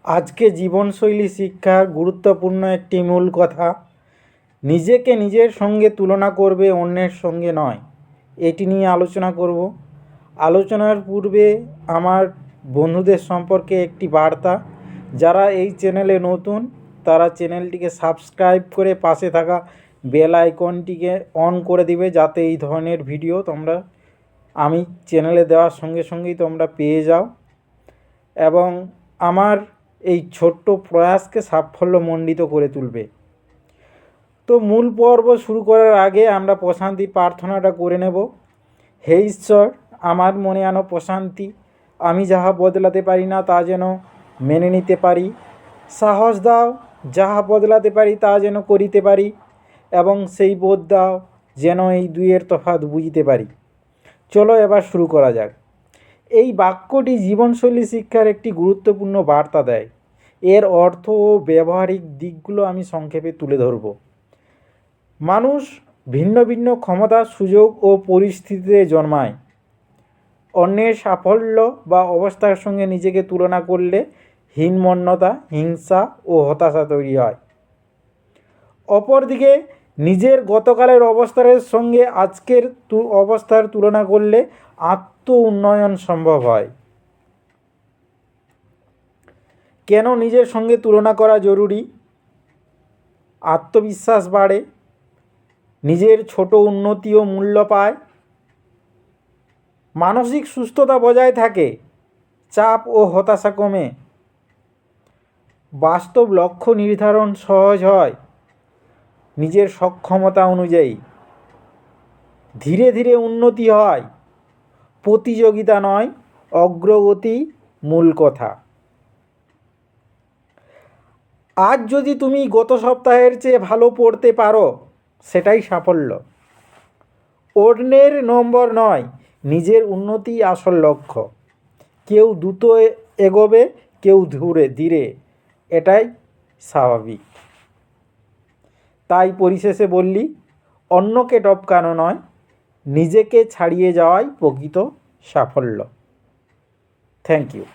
আজকে জীবনশৈলী শিক্ষার গুরুত্বপূর্ণ একটি মূল কথা, নিজেকে নিজের সঙ্গে তুলনা করবে, অন্যের সঙ্গে নয়। এটি নিয়ে আলোচনা করব। আলোচনার পূর্বে আমার বন্ধুদের সম্পর্কে একটি বার্তা। যারা এই চ্যানেলে নতুন তারা চ্যানেলটিকে সাবস্ক্রাইব করে পাশে থাকা বেল আইকনটিকে অন করে দিবে, যাতে এই ধরনের ভিডিও তোমরা আমি চ্যানেলে দেওয়ার সঙ্গে সঙ্গেই তোমরা পেয়ে যাও এবং আমার এই ছোট্ট প্রয়াসকে সাফল্যমণ্ডিত করে তুলবে। তো মূল পর্ব শুরু করার আগে আমরা প্রশান্তি প্রার্থনাটা করে নেব। হে ঈশ্বর, আমার মনে আনো প্রশান্তি। আমি যাহা বদলাতে পারি না তা যেন মেনে নিতে পারি। সাহস দাও, যাহা বদলাতে পারি তা যেন করিতে পারি, এবং সেই বোধ দাও যেন এই দুইয়ের তফাৎ বুঝিতে পারি। চলো এবার শুরু করা যাক। এই বাক্যটি জীবনশৈলী শিক্ষার একটি গুরুত্বপূর্ণ বার্তা দেয়। এর অর্থ ও ব্যবহারিক দিকগুলো আমি সংক্ষেপে তুলে ধরব। মানুষ ভিন্ন ভিন্ন ক্ষমতা, সুযোগ ও পরিস্থিতিতে জন্মায়। অন্যের সাফল্য বা অবস্থার সঙ্গে নিজেকে তুলনা করলে হীনমন্যতা, হিংসা ও হতাশা তৈরি হয়। অপরদিকে নিজের গতকালের অবস্থার সঙ্গে আজকের অবস্থার তুলনা করলে আত্ম উন্নয়ন সম্ভব হয়। কেন নিজের সঙ্গে তুলনা করা জরুরি? আত্মবিশ্বাস বাড়ে, নিজের ছোট উন্নতিও মূল্য পায়, মানসিক সুস্থতা বজায় থাকে, চাপ ও হতাশা কমে, বাস্তব লক্ষ্য নির্ধারণ সহজ হয় নিজের সক্ষমতা অনুযায়ী, ধীরে ধীরে উন্নতি হয়, প্রতিযোগিতা নয় অগ্রগতি মূল কথা। আজ যদি তুমি গত সপ্তাহের চেয়ে ভালো পড়তে পারো, সেটাই সাফল্য। অন্যের নম্বর নয়, নিজের উন্নতি আসল লক্ষ্য। কেউ দ্রুত এগোবে, কেউ ধীরে, এটাই স্বাভাবিক। তাই পরিশেষে বললি, অন্যকে টপকানো নয়, নিজেকে ছাড়িয়ে যাওয়াই প্রকৃত সাফল্য। Thank you.